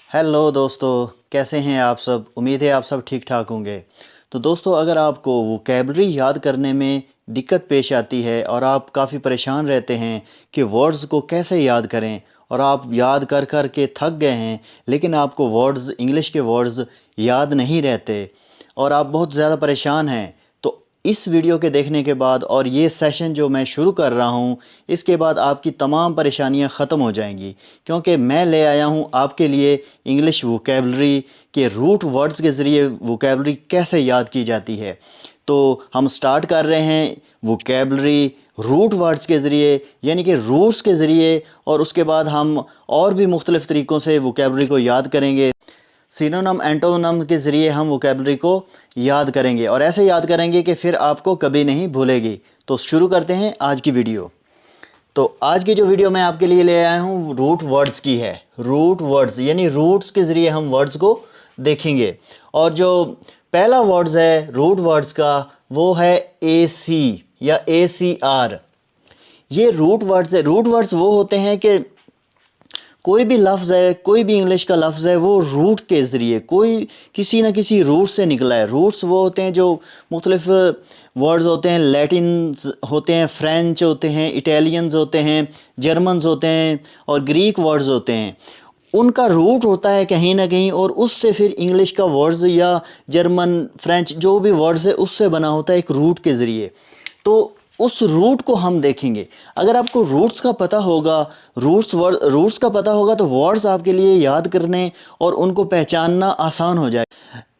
Hello दोस्तों, कैसे हैं आप सब। उम्मीद है आप सब ठीक ठाक होंगे। तो दोस्तों, अगर आपको वोकैबलरी याद करने में दिक्कत पेश आती है और आप काफ़ी परेशान रहते हैं कि वर्ड्स को कैसे याद करें, और आप याद कर कर के थक गए हैं लेकिन आपको वर्ड्स, इंग्लिश के वर्ड्स याद नहीं रहते और आप बहुत ज़्यादा परेशान हैं, तो इस वीडियो के देखने के बाद और ये सेशन जो मैं शुरू कर रहा हूँ, इसके बाद आपकी तमाम परेशानियाँ ख़त्म हो जाएंगी, क्योंकि मैं ले आया हूँ आपके लिए इंग्लिश वोकैबलरी के रूट वर्ड्स के ज़रिए वोकैबलरी कैसे याद की जाती है। तो हम स्टार्ट कर रहे हैं वोकैबलरी रूट वर्ड्स के ज़रिए, यानी कि रूट्स के ज़रिए, और उसके बाद हम और भी मुख्तलिफ़ तरीक़ों से वोकैबलरी को याद करेंगे। सिनोनिम एंटोनिम के ज़रिए हम वोकैबलरी को याद करेंगे और ऐसे याद करेंगे कि फिर आपको कभी नहीं भूलेगी। तो शुरू करते हैं आज की वीडियो। तो आज की जो वीडियो मैं आपके लिए ले आया हूँ रूट वर्ड्स की है। रूट वर्ड्स यानी रूट्स के ज़रिए हम वर्ड्स को देखेंगे। और जो पहला वर्ड्स है रूट वर्ड्स का, वो है ए सी या ACR। ये रूट वर्ड्स है। रूट वर्ड्स वो होते हैं कि कोई भी लफ्ज़ है, कोई भी इंग्लिश का लफ्ज़ है, वो रूट के ज़रिए कोई किसी न किसी रूट से निकला है। रूट्स वो होते हैं जो मुख्तलिफ़ वर्ड्स होते हैं, लैटिन्स होते हैं, फ्रेंच होते हैं, इटालियंस होते हैं, जर्मन्स होते हैं और ग्रीक वर्ड्स होते हैं। उनका रूट होता है कहीं ना कहीं, और उससे फिर इंग्लिश का वर्ड्स या जर्मन, फ्रेंच जो भी वर्ड्स है उससे बना होता है एक रूट के ज़रिए। तो उस रूट को हम देखेंगे। अगर आपको रूट्स का पता होगा, रूट्स का पता होगा, तो वर्ड्स आपके लिए याद करने और उनको पहचानना आसान हो जाए।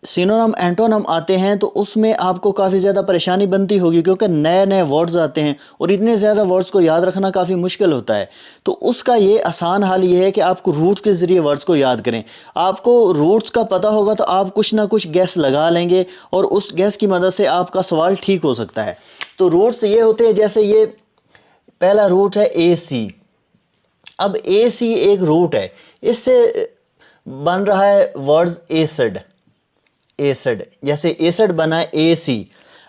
सिनोनिम एंटोनिम आते हैं तो उसमें आपको काफ़ी ज़्यादा परेशानी बनती होगी, क्योंकि नए नए वर्ड्स आते हैं और इतने ज़्यादा वर्ड्स को याद रखना काफ़ी मुश्किल होता है। तो उसका ये आसान हल ये है कि आपको रूट्स के ज़रिए वर्ड्स को याद करें। आपको रूट्स का पता होगा तो आप कुछ ना कुछ गैस लगा लेंगे और उस गैस की मदद से आपका सवाल ठीक हो सकता है। तो रूट्स ये होते हैं, जैसे ये पहला रूट है AC। अब AC एक रूट है, इससे बन रहा है वर्ड्स एसिड। एसिड, जैसे एसिड बना है AC।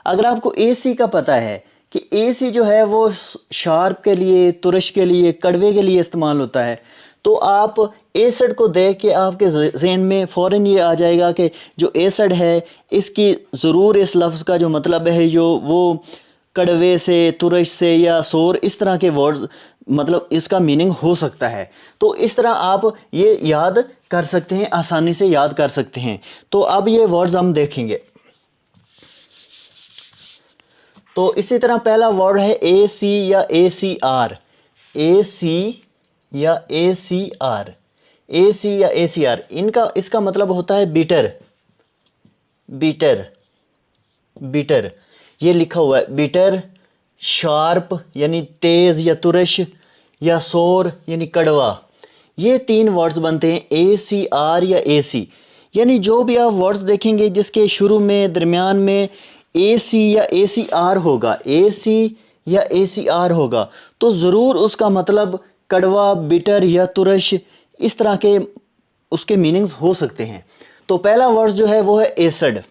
अगर आपको AC का पता है कि AC जो है वो शार्प के लिए, तुरश के लिए, कड़वे के लिए इस्तेमाल होता है, तो आप एसिड को देख के आपके ज़हन में फ़ौरन ये आ जाएगा कि जो एसिड है इसकी ज़रूर इस लफ्ज़ का जो मतलब है जो वो कड़वे से, तुरश से या सोर, इस तरह के वर्ड्स मतलब इसका मीनिंग हो सकता है। तो इस तरह आप ये याद कर सकते हैं, आसानी से याद कर सकते हैं। तो अब ये वर्ड्स हम देखेंगे। तो इसी तरह पहला वर्ड है AC या ACR। AC या ACR। AC या ACR, इसका मतलब होता है बिटर। बिटर, बिटर, ये लिखा हुआ है बिटर। शार्प यानी तेज़ या तुरश, या सोर यानी कड़वा। ये तीन वर्ड्स बनते हैं ACR या AC। यानी जो भी आप वर्ड्स देखेंगे जिसके शुरू में, दरमियान में AC या ACR होगा, AC या ACR होगा, तो ज़रूर उसका मतलब कड़वा, बिटर या तुरश, इस तरह के उसके मीनिंग्स हो सकते हैं। तो पहला वर्ड जो है वो है एसिड।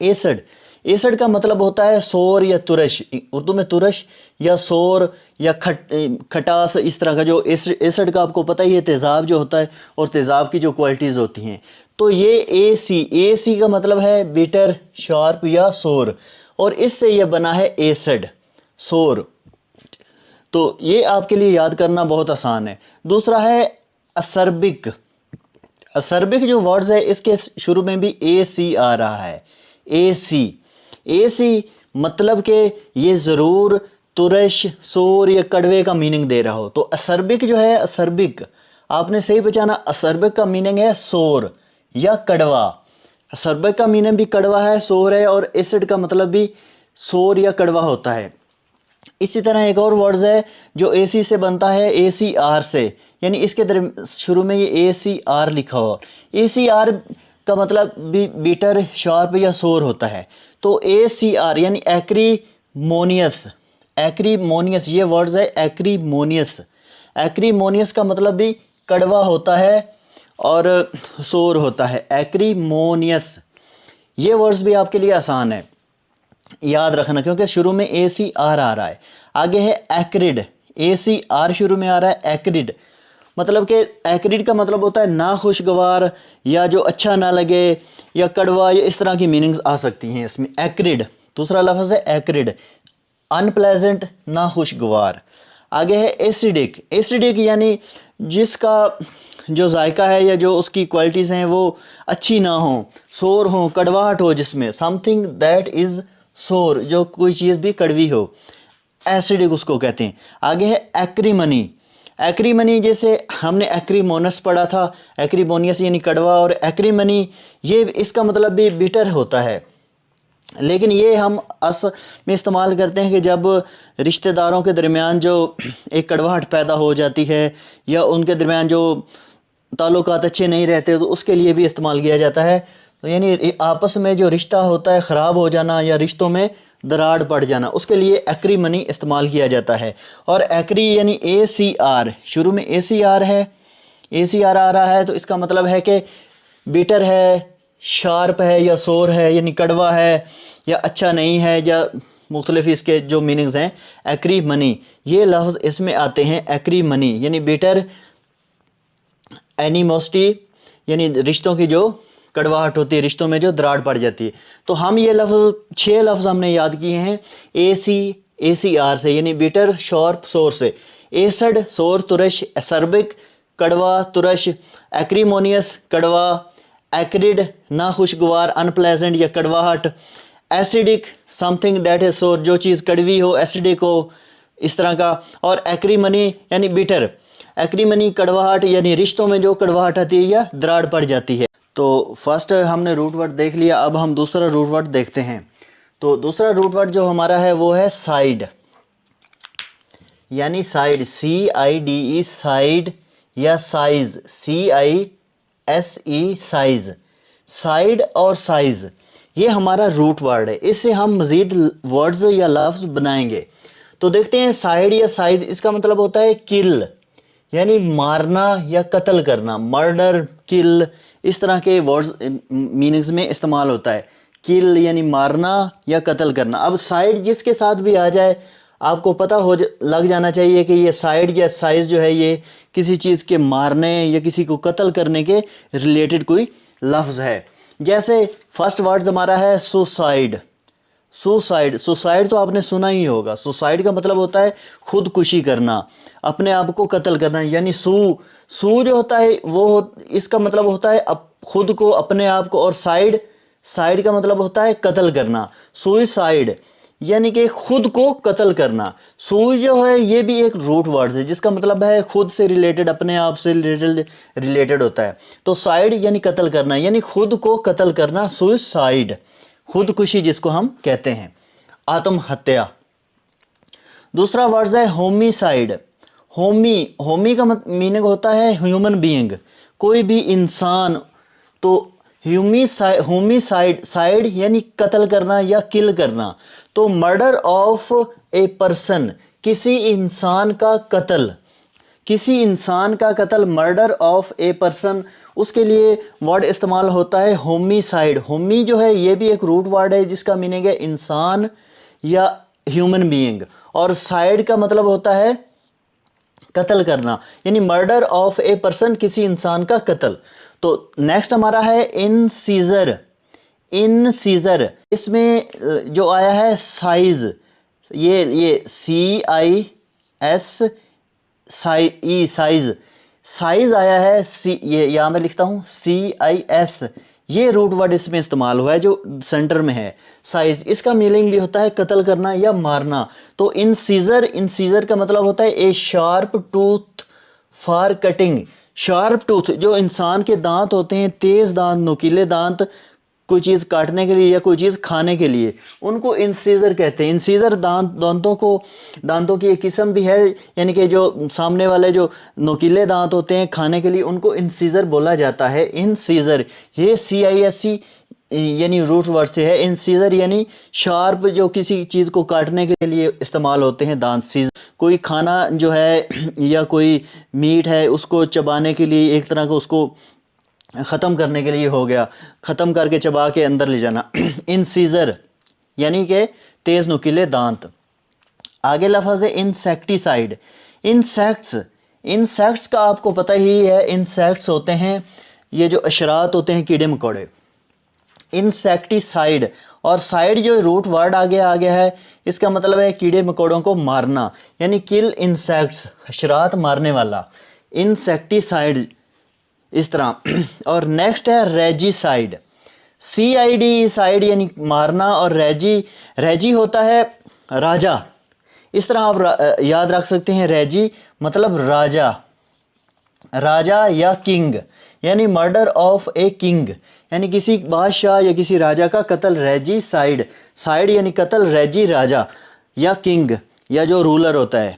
एसिड, एसिड का मतलब होता है सोर या तुरश। उर्दू में तुरश या सोर या खटास, इस तरह का जो एसिड का आपको पता ही है, तेज़ाब जो होता है और तेज़ाब की जो क्वालिटीज़ होती हैं। तो ये AC का मतलब है बिटर, शार्प या सोर, और इससे ये बना है एसिड, सोर। तो ये आपके लिए याद करना बहुत आसान है। दूसरा है असर्बिक। असर्बिक जो वर्ड्स है इसके शुरू में भी AC आ रहा है। AC मतलब कि ये ज़रूर तुरश, सोर या कड़वे का मीनिंग दे रहा हो। तो असर्बिक जो है, असर्बिक आपने सही पहचाना, असर्बिक का मीनिंग है सोर या कड़वा। असर्बिक का मीनिंग भी कड़वा है, सोर है, और एसिड का मतलब भी सोर या कड़वा होता है। इसी तरह एक और वर्ड्स है जो AC से बनता है, ACR से, यानी इसके शुरू में ये ACR लिखा हुआ। ACR का मतलब भी बीटर, शार्प या सोर होता है। तो ACR यानी एक्रीमोनियस। एक्रीमोनियस ये वर्ड्स है, एक्रीमोनियस। एक्रीमोनियस का मतलब भी कड़वा होता है और सोर होता है, एक्रीमोनियस। ये वर्ड्स भी आपके लिए आसान है याद रखना, क्योंकि शुरू में ACR आ रहा है। आगे है एक्रिड। ACR शुरू में आ रहा है, एक्रिड मतलब कि एक्रिड का मतलब होता है ना खुशगवार, या जो अच्छा ना लगे, या कड़वा, या इस तरह की मीनिंग्स आ सकती हैं इसमें। एक्रिड दूसरा लफ्ज़ है, एक्रिड अनप्लेजेंट ना खुशगवार। आगे है एसिडिक। एसिडिक यानी जिसका जो जायका है या जो उसकी क्वालिटीज़ हैं वो अच्छी ना हो, सोर हो, कड़वाहट हो जिसमें, समथिंग दैट इज़ सोर, जो कोई चीज़ भी कड़वी हो, एसिडिक उसको कहते हैं। आगे है एक्रीमनी। एक्रीमनी जैसे हमने एक्रीमोनस पढ़ा था, एक्रीमोनियस यानी कड़वा, और एक्रीमनी ये इसका मतलब भी बिटर होता है, लेकिन ये हम असल में इस्तेमाल करते हैं कि जब रिश्तेदारों के दरमियान जो एक कड़वाहट पैदा हो जाती है, या उनके दरमियान जो ताल्लुकात अच्छे नहीं रहते, तो उसके लिए भी इस्तेमाल किया जाता है। तो यानी आपस में जो रिश्ता होता है ख़राब हो जाना, या रिश्तों में दरार पड़ जाना, उसके लिए एक्रीमनी इस्तेमाल किया जाता है। और एक्री यानी ACR, शुरू में ACR है, ACR आ रहा है, तो इसका मतलब है कि बिटर है, शार्प है, या सोर है यानी कड़वा है, या अच्छा नहीं है, या मुख्तलिफ इसके जो मीनिंग्स हैं। एक्री मनी ये लफ्ज़ इसमें आते हैं। एक्री मनी यानी बिटर, एनिमोसिटी यानी रिश्तों की जो कड़वाहट होती है, रिश्तों में जो दरार पड़ जाती है। तो हम ये लफ्ज़ 6 लफ्ज़ हमने याद किए हैं ACR से, यानी बिटर, शार्प, सोर से। एसड सोर, तुरश, एसर्बिक कड़वा, तुरश, एक्रीमोनियस कड़वा, एक्रिड ना खुशगवार, अनप्लेजेंट या कड़वाहट, एसिडिक समथिंग दैट इज सोर, जो चीज़ कड़वी हो, एसिडिक हो, इस तरह का। और एक्रीमनी यानी बिटर, एक्रीमनी कड़वाहट यानी रिश्तों में जो कड़वाहट आती है या दरार पड़ जाती है। तो फर्स्ट हमने रूट वर्ड देख लिया, अब हम दूसरा रूट वर्ड देखते हैं। तो दूसरा रूट वर्ड जो हमारा है वो है साइड, यानी साइड, CIDE साइड, या साइज, CISE साइज। साइड और साइज ये हमारा रूट वर्ड है, इससे हम मज़ीद वर्ड्स या लफ्ज़ बनाएंगे। तो देखते हैं साइड या साइज, इसका मतलब होता है किल, यानी मारना या कत्ल करना, मर्डर, किल, इस तरह के वर्ड्स मीनिंग्स में इस्तेमाल होता है। किल यानी मारना या कत्ल करना। अब साइड जिसके साथ भी आ जाए, आपको पता लग जाना चाहिए कि ये साइड या साइज जो है ये किसी चीज़ के मारने या किसी को कत्ल करने के रिलेटेड कोई लफ्ज़ है। जैसे फर्स्ट वर्ड्स हमारा है सुसाइड। सुसाइड, सुसाइड तो आपने सुना ही होगा। सुसाइड का मतलब होता है खुदकुशी करना, अपने आप को कत्ल करना, यानी सू जो होता है वो, इसका मतलब होता है खुद को, अपने आप को। और साइड का मतलब होता है कत्ल करना। सुसाइड यानी कि खुद को कत्ल करना। सुई जो है ये भी एक रूट वर्ड है जिसका मतलब है खुद से रिलेटेड, अपने आप से रिलेटेड होता है। तो साइड यानी कत्ल करना, यानी खुद को कत्ल करना, सुसाइड, खुदकुशी जिसको हम कहते हैं, आत्महत्या। दूसरा वर्ड है होमिसाइड। होमी का मीनिंग होता है ह्यूमन बीइंग, कोई भी इंसान। तो होमिसाइड, साइड यानी कत्ल करना या किल करना। तो मर्डर ऑफ ए पर्सन, किसी इंसान का कत्ल, किसी इंसान का कत्ल, मर्डर ऑफ ए पर्सन, उसके लिए वर्ड इस्तेमाल होता है होमिसाइड। होमी जो है ये भी एक रूट वर्ड है जिसका मीनिंग है इंसान या ह्यूमन बीइंग, और साइड का मतलब होता है कत्ल करना, यानी मर्डर ऑफ ए पर्सन, किसी इंसान का कत्ल। तो नेक्स्ट हमारा है इनसीजर। इनसीजर इसमें जो आया है साइज, ये CIS साइज, साइज आया है ये यहाँ मैं लिखता हूँ CIS, ये रूट वर्ड इसमें इस्तेमाल हुआ है जो सेंटर में है, साइज। इसका मीनिंग भी होता है कत्ल करना या मारना। तो इनसीजर का मतलब होता है a sharp tooth for cutting. Sharp tooth, जो इंसान के दांत होते हैं, तेज दांत, नुकीले दांत, कोई चीज़ काटने के लिए या कोई चीज़ खाने के लिए, उनको इंसीजर कहते हैं। इंसीजर दांतों की एक किस्म भी है, यानी कि जो सामने वाले जो नुकीले दांत होते हैं खाने के लिए, उनको इंसीजर बोला जाता है। इंसीजर ये CISC यानी रूट वर्ड से है। इंसीजर यानी शार्प, जो किसी चीज़ को काटने के लिए इस्तेमाल होते हैं दांत। सीजर कोई खाना जो है या कोई मीट है उसको चबाने के लिए, एक तरह का उसको ख़त्म करने के लिए हो गया, ख़त्म करके चबा के अंदर ले जाना। इंसीजर यानी कि तेज़ नुकीले दांत। आगे लफ्ज़ है इंसेक्टिसाइड। इंसेक्ट्स इंसेक्ट्स का आपको पता ही है, इंसेक्ट्स होते हैं ये जो अशरात होते हैं, कीड़े मकोड़े। इंसेक्टिसाइड, और साइड जो रूट वर्ड आगे आ गया है, इसका मतलब है कीड़े मकोड़ों को मारना, यानी किल इंसेक्ट्स, हशरात मारने वाला, इंसेक्टिसाइड इस तरह। और नेक्स्ट है रेजिसाइड, CID साइड यानी मारना, और रेजी होता है राजा। इस तरह आप याद रख सकते हैं, रेजी मतलब राजा, राजा या किंग, यानी मर्डर ऑफ ए किंग, यानी किसी बादशाह या किसी राजा का कत्ल। रेजी साइड, साइड यानी कत्ल, रेजी राजा या किंग या जो रूलर होता है,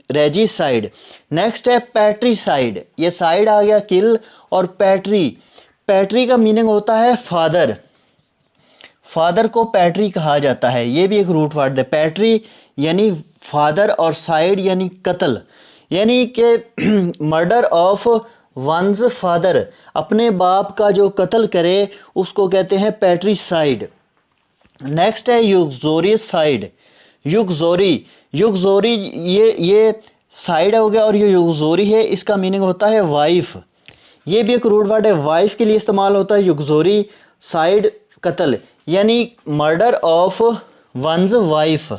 रेजी साइड। नेक्स्ट है पैट्रीसाइड, ये साइड आ गया किल, और पैट्री का मीनिंग होता है फादर, फादर को पैट्री कहा जाता है, ये भी एक रूट वर्ड है। पैट्री यानी फादर, और साइड यानी कत्ल, यानी कि मर्डर ऑफ वंस फादर, अपने बाप का जो कत्ल करे उसको कहते हैं पैट्रीसाइड। नेक्स्ट है युक्सोरियसाइड, युक्सोरी ये साइड हो गया, और ये युक्सोरी है, इसका मीनिंग होता है वाइफ, ये भी एक रूट वर्ड है, वाइफ के लिए इस्तेमाल होता है। युक्सोरी साइड कत्ल, यानी murder of one's wife,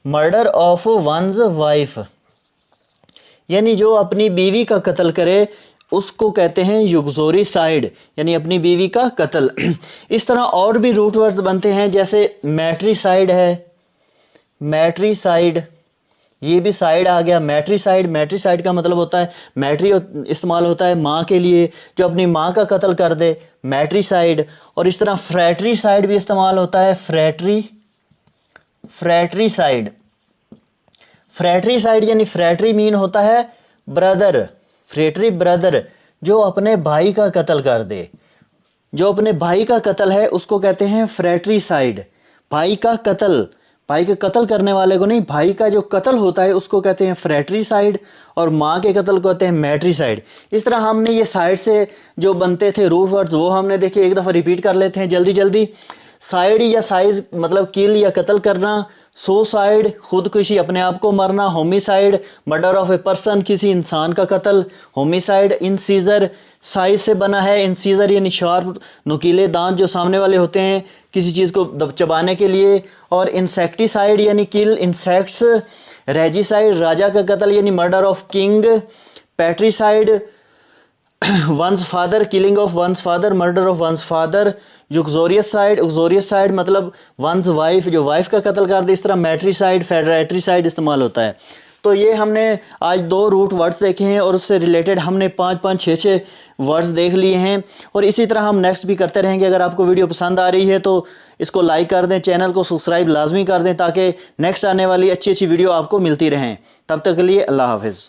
murder of one's wife, यानी जो अपनी बीवी का कत्ल करे उसको कहते हैं युक्सोरिसाइड, यानी अपनी बीवी का कत्ल। इस तरह और भी रूट वर्ड्स बनते हैं, जैसे मैट्रीसाइड है, मैट्रीसाइड, ये भी साइड आ गया। मैट्रीसाइड का मतलब होता है, मैट्री इस्तेमाल होता है माँ के लिए, जो अपनी माँ का कत्ल कर दे, मैट्रीसाइड। और इस तरह फ्रैट्रीसाइड भी इस्तेमाल होता है, फ्रैट्रीसाइड यानी फ्रैट्री मीन होता है ब्रदर, फ्रैट्री ब्रदर, जो अपने भाई का कत्ल कर दे, जो अपने भाई का कत्ल है उसको कहते हैं फ्रैट्रीसाइड। भाई का कत्ल, भाई के कत्ल करने वाले को नहीं, भाई का जो कत्ल होता है उसको कहते हैं फ्रैट्रीसाइड, और माँ के कत्ल को कहते हैं मैट्रीसाइड। इस तरह हमने ये साइड से जो बनते थे रूट वर्ड्स वो हमने देखे, एक दफ़ा रिपीट कर लेते हैं जल्दी जल्दी। साइड या साइज मतलब किल या कत्ल करना, सुसाइड खुदकुशी, अपने आप को मरना, homicide murder of a person, किसी इंसान का कत्ल, होमिसाइड। इंसीजर साइज से बना है, इंसीजर यानी शार्प नुकीले दांत जो सामने वाले होते हैं किसी चीज़ को चबाने के लिए। और इंसेक्टिसाइड यानी किल इंसेक्ट्स, रेजिसाइड राजा का कत्ल यानी murder of king, patricide one's father, killing of one's father, murder of one's father. Uxoricide मतलब वंस वाइफ, जो वाइफ का कत्ल कर दे। इस तरह मैट्रीसाइड, फेडरेट्रीसाइड इस्तेमाल होता है। तो ये हमने आज 2 रूट वर्ड्स देखे हैं, और उससे रिलेटेड हमने 5-5, 6-6 वर्ड्स देख लिए हैं, और इसी तरह हम नेक्स्ट भी करते रहेंगे। अगर आपको वीडियो पसंद आ रही है तो इसको लाइक कर दें, चैनल को सब्सक्राइब लाजमी कर दें, ताकि नेक्स्ट आने वाली अच्छी अच्छी वीडियो आपको मिलती रहें। तब तक के लिए अल्लाह हाफिज़।